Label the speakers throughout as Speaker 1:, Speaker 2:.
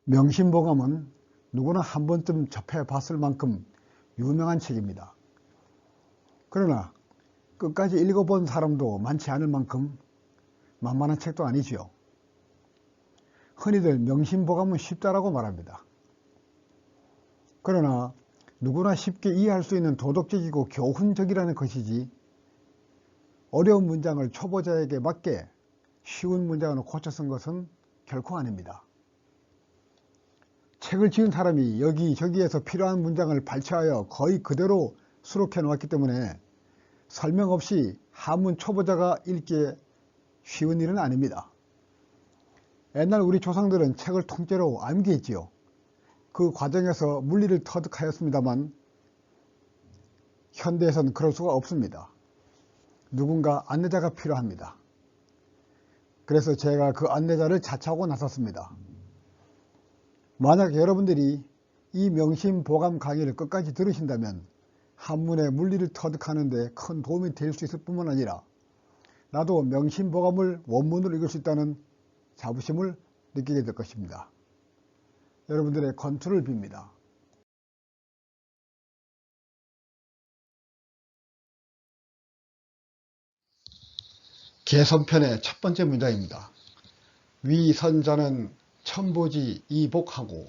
Speaker 1: 명심보감은 누구나 한 번쯤 접해봤을 만큼 유명한 책입니다. 그러나 끝까지 읽어본 사람도 많지 않을 만큼 만만한 책도 아니지요. 흔히들 명심보감은 쉽다라고 말합니다. 그러나 누구나 쉽게 이해할 수 있는 도덕적이고 교훈적이라는 것이지, 어려운 문장을 초보자에게 맞게 쉬운 문장으로 고쳐 쓴 것은 결코 아닙니다. 책을 지은 사람이 여기저기에서 필요한 문장을 발췌하여 거의 그대로 수록해 놓았기 때문에 설명 없이 한문 초보자가 읽기에 쉬운 일은 아닙니다. 옛날 우리 조상들은 책을 통째로 암기했지요. 그 과정에서 물리를 터득하였습니다만 현대에서는 그럴 수가 없습니다. 누군가 안내자가 필요합니다. 그래서 제가 그 안내자를 자처하고 나섰습니다. 만약 여러분들이 이 명심보감 강의를 끝까지 들으신다면 한문의 물리를 터득하는 데 큰 도움이 될 수 있을 뿐만 아니라 나도 명심보감을 원문으로 읽을 수 있다는 자부심을 느끼게 될 것입니다. 여러분들의 건투를 빕니다. 개선편의 첫 번째 문장입니다. 위선자는 천보지 이복하고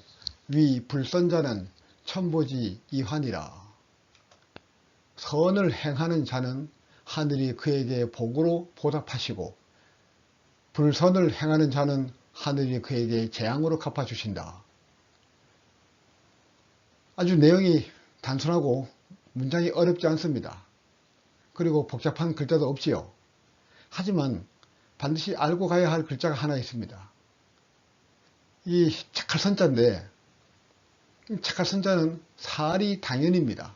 Speaker 1: 위불선자는 천보지 이환이라. 선을 행하는 자는 하늘이 그에게 복으로 보답하시고 불선을 행하는 자는 하늘이 그에게 재앙으로 갚아주신다. 아주 내용이 단순하고 문장이 어렵지 않습니다. 그리고 복잡한 글자도 없지요. 하지만 반드시 알고 가야 할 글자가 하나 있습니다. 이 착할 선자인데, 착할 선자는 살이 당연입니다.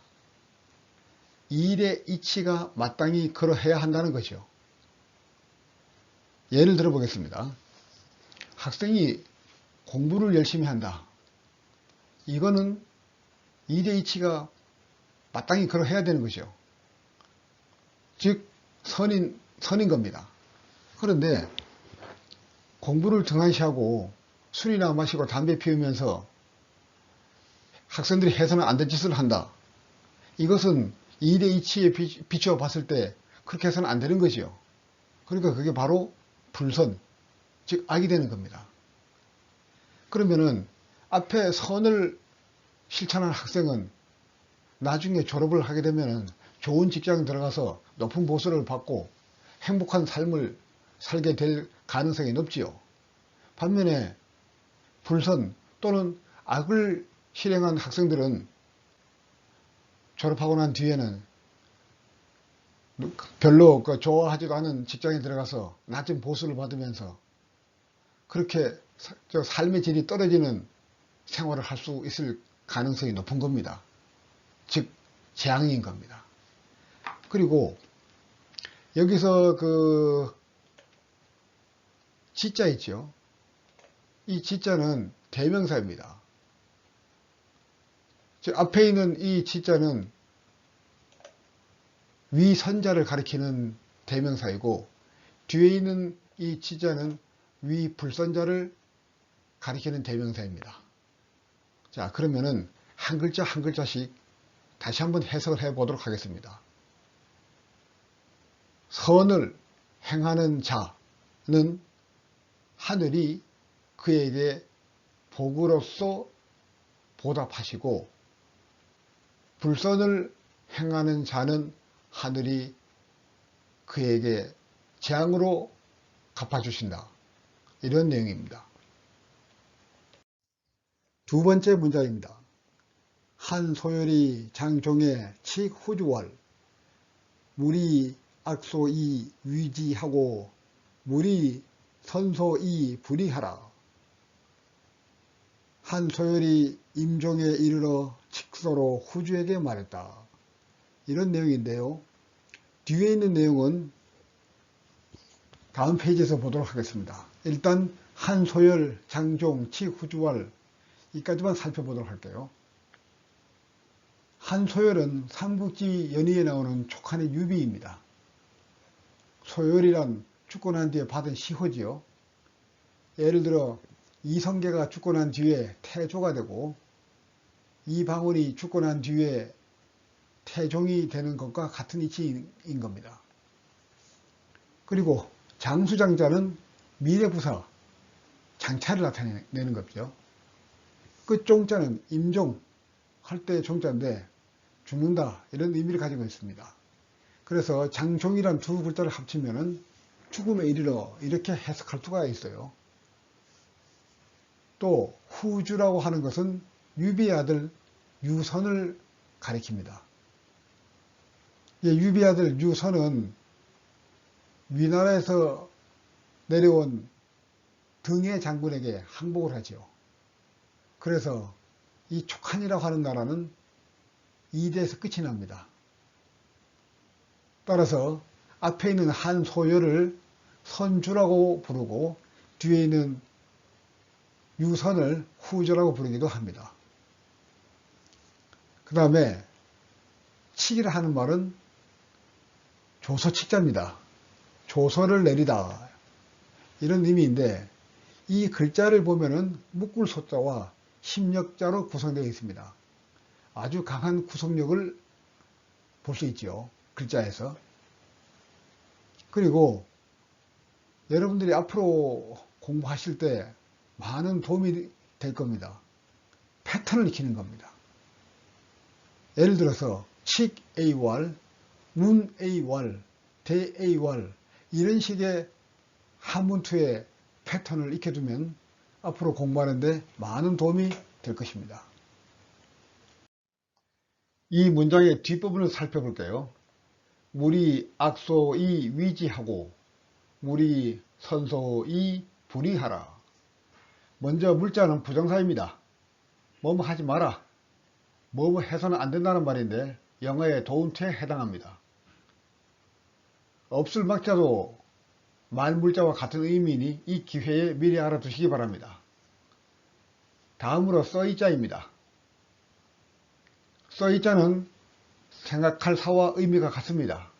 Speaker 1: 일의 이치가 마땅히 그러해야 한다는 것이요. 예를 들어 보겠습니다. 학생이 공부를 열심히 한다. 이거는 일의 이치가 마땅히 그러해야 되는 것이요. 즉 선인 겁니다. 그런데 공부를 등한시하고 술이나 마시고 담배 피우면서 학생들이 해서는 안 될 짓을 한다. 이것은 일의 이치에 비추어 봤을 때 그렇게 해서는 안 되는 것이요. 그러니까 그게 바로 불선, 즉 악이 되는 겁니다. 그러면은 앞에 선을 실천한 학생은 나중에 졸업을 하게 되면 좋은 직장에 들어가서 높은 보수를 받고 행복한 삶을 살게 될 가능성이 높지요. 반면에 불선 또는 악을 실행한 학생들은 졸업하고 난 뒤에는 별로 좋아하지도 않은 직장에 들어가서 낮은 보수를 받으면서 그렇게 삶의 질이 떨어지는 생활을 할 수 있을 가능성이 높은 겁니다. 즉 재앙인 겁니다. 그리고 여기서 그 지자 있죠. 이 지자는 대명사입니다. 즉 앞에 있는 이 지자는 위선자를 가리키는 대명사이고 뒤에 있는 이 지자는 위불선자를 가리키는 대명사입니다. 자, 그러면은 한 글자 한 글자씩 다시 한번 해석을 해 보도록 하겠습니다. 선을 행하는 자는 하늘이 그에게 복으로서 보답하시고 불선을 행하는 자는 하늘이 그에게 재앙으로 갚아주신다. 이런 내용입니다. 두 번째 문장입니다. 한소열이 장종의 칙후주월 무리 악소이 위지하고 무리 선소이 불이하라. 한소열이 임종에 이르러 칙서로 후주에게 말했다. 이런 내용인데요. 뒤에 있는 내용은 다음 페이지에서 보도록 하겠습니다. 일단 한소열, 장종, 칙후주월 이까지만 살펴보도록 할게요. 한소열은 삼국지 연의에 나오는 촉한의 유비입니다. 소열이란 죽고 난 뒤에 받은 시호지요. 예를 들어 이성계가 죽고 난 뒤에 태조가 되고 이방원이 죽고 난 뒤에 태종이 되는 것과 같은 이치인 겁니다. 그리고 장수장자는 미래부사 장차를 나타내는 거죠. 그 종자는 임종 할 때 종자인데 죽는다 이런 의미를 가지고 있습니다. 그래서 장종이란 두 글자를 합치면은 죽음에 이르러 이렇게 해석할 수가 있어요. 또 후주라고 하는 것은 유비의 아들 유선을 가리킵니다. 유비의 아들 유선은 위나라에서 내려온 등의 장군에게 항복을 하죠. 그래서 이 촉한이라고 하는 나라는 이대에서 끝이 납니다. 따라서 앞에 있는 한소열을 선주라고 부르고 뒤에 있는 유선을 후조라고 부르기도 합니다. 그 다음에 칙이라 하는 말은 조서칙자입니다. 조서를 내리다 이런 의미인데 이 글자를 보면은 묶을소자와 심력자로 구성되어 있습니다. 아주 강한 구성력을 볼 수 있죠. 글자에서. 그리고 여러분들이 앞으로 공부하실 때 많은 도움이 될 겁니다. 패턴을 익히는 겁니다. 예를 들어서 칙 A왈, 문 A왈, 대 A왈 이런 식의 한문투의 패턴을 익혀두면 앞으로 공부하는데 많은 도움이 될 것입니다. 이 문장의 뒷부분을 살펴볼게요. 물이 악소이 위지하고 물이 선소이 불이하라. 먼저 물자는 부정사입니다. 뭐뭐 하지 마라. 뭐뭐 해서는 안 된다는 말인데 영어의 don't에 해당합니다. 없을 막자도 말물자와 같은 의미이니 이 기회에 미리 알아두시기 바랍니다. 다음으로 써이자입니다. 써이자는 생각할 사와 의미가 같습니다.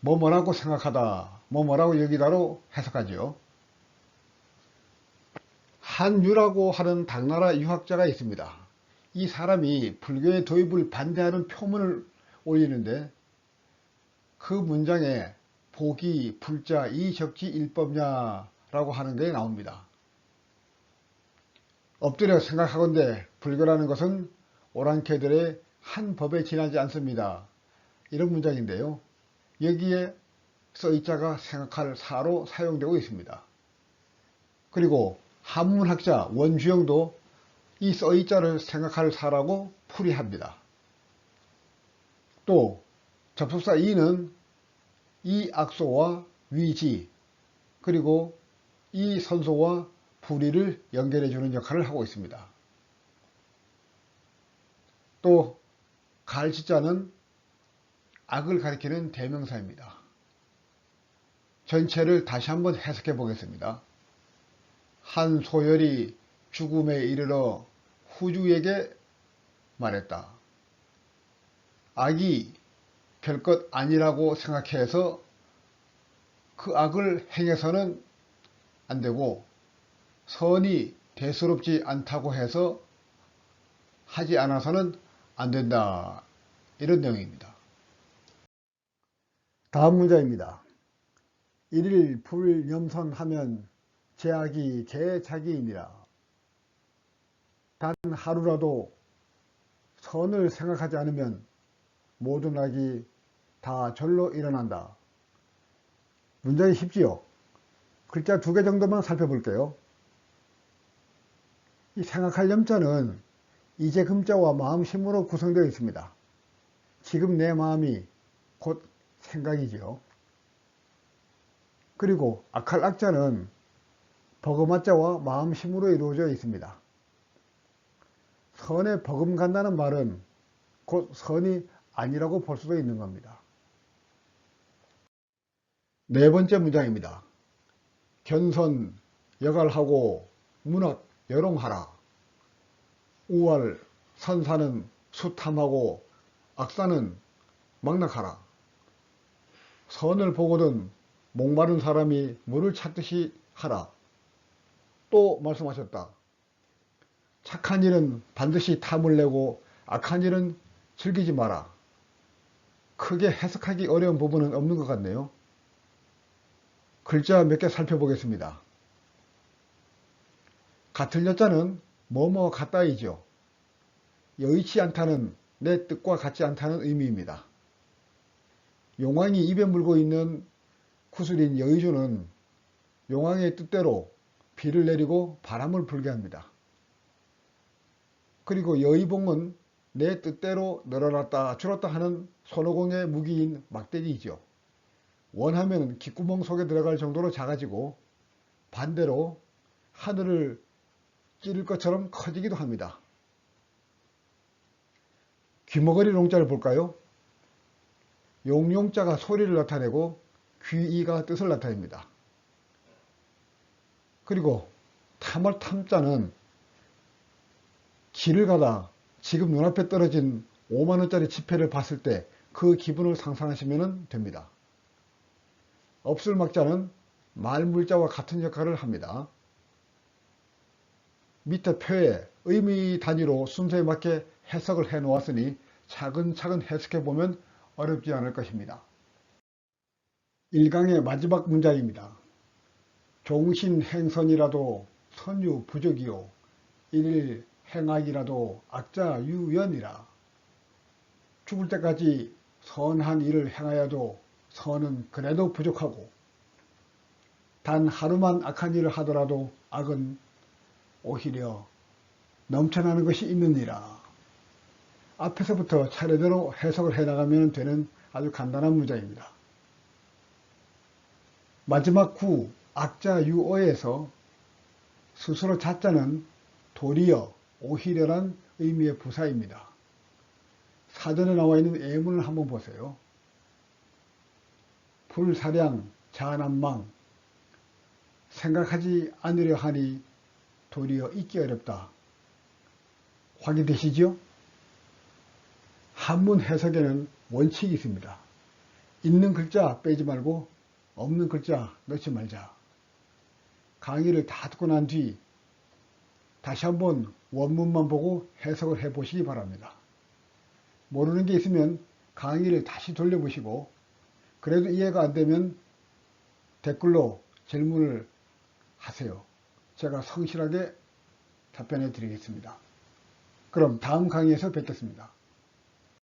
Speaker 1: 뭐뭐라고 생각하다, 뭐뭐라고 여기다로 해석하죠. 한유라고 하는 당나라 유학자가 있습니다. 이 사람이 불교의 도입을 반대하는 표문을 올리는데 그 문장에 보기, 불자, 이 적지 일법냐 라고 하는 게 나옵니다. 엎드려 생각하건대 불교라는 것은 오랑캐들의 한 법에 지나지 않습니다. 이런 문장인데요. 여기에 써이자가 생각할 사로 사용되고 있습니다. 그리고 한문학자 원주영도 이 써이자를 생각할 사라고 풀이합니다. 또 접속사 이는 이 악소와 위지 그리고 이 선소와 불의를 연결해 주는 역할을 하고 있습니다. 또 갈지자는 악을 가리키는 대명사입니다. 전체를 다시 한번 해석해 보겠습니다. 한소열이 죽음에 이르러 후주에게 말했다. 악이 별것 아니라고 생각해서 그 악을 행해서는 안 되고 선이 대수롭지 않다고 해서 하지 않아서는 안 된다. 이런 내용입니다. 다음 문장입니다. 일일 불염선하면 제악이 개자기이니라. 단 하루라도 선을 생각하지 않으면 모든 악이 다 절로 일어난다. 문장이 쉽지요? 글자 2개 정도만 살펴볼게요. 이 생각할 염자는 이제 금자와 마음심으로 구성되어 있습니다. 지금 내 마음이 곧 생각이지요. 그리고 악할 악자는 버금자와 마음심으로 이루어져 있습니다. 선에 버금간다는 말은 곧 선이 아니라고 볼 수도 있는 겁니다. 네 번째 문장입니다. 견선 여갈하고 문학 여롱하라. 우월 선사는 수탐하고 악사는 망락하라. 선을 보거든 목마른 사람이 물을 찾듯이 하라. 또 말씀하셨다. 착한 일은 반드시 탐을 내고 악한 일은 즐기지 마라. 크게 해석하기 어려운 부분은 없는 것 같네요. 글자 몇 개 살펴보겠습니다. 같을 여자는 뭐뭐 같다이죠. 여의치 않다는 내 뜻과 같지 않다는 의미입니다. 용왕이 입에 물고 있는 구슬인 여의주는 용왕의 뜻대로 비를 내리고 바람을 불게 합니다. 그리고 여의봉은 내 뜻대로 늘어났다 줄었다 하는 손오공의 무기인 막대기이죠. 원하면 귓구멍 속에 들어갈 정도로 작아지고 반대로 하늘을 찌를 것처럼 커지기도 합니다. 귀머거리 롱자를 볼까요? 용용자가 소리를 나타내고 귀이가 뜻을 나타냅니다. 그리고 탐을 탐자는 길을 가다 지금 눈앞에 떨어진 5만원짜리 지폐를 봤을 때 그 기분을 상상하시면 됩니다. 업술막자는 말물자와 같은 역할을 합니다. 밑에 표에 의미 단위로 순서에 맞게 해석을 해 놓았으니 차근차근 해석해 보면 어렵지 않을 것입니다. 1강의 마지막 문장입니다. 종신행선이라도 선유 부족이요 일일 행악이라도 악자 유연이라. 죽을 때까지 선한 일을 행하여도 선은 그래도 부족하고 단 하루만 악한 일을 하더라도 악은 오히려 넘쳐나는 것이 있느니라. 앞에서부터 차례대로 해석을 해나가면 되는 아주 간단한 문장입니다. 마지막 구 악자 유어에서 스스로 자자는 도리어 오히려란 의미의 부사입니다. 사전에 나와 있는 예문을 한번 보세요. 불사량 자난망 생각하지 않으려 하니 도리어 잊기 어렵다. 확인되시죠? 한문 해석에는 원칙이 있습니다. 있는 글자 빼지 말고 없는 글자 넣지 말자. 강의를 다 듣고 난 뒤 다시 한번 원문만 보고 해석을 해 보시기 바랍니다. 모르는 게 있으면 강의를 다시 돌려보시고 그래도 이해가 안 되면 댓글로 질문을 하세요. 제가 성실하게 답변해 드리겠습니다. 그럼 다음 강의에서 뵙겠습니다.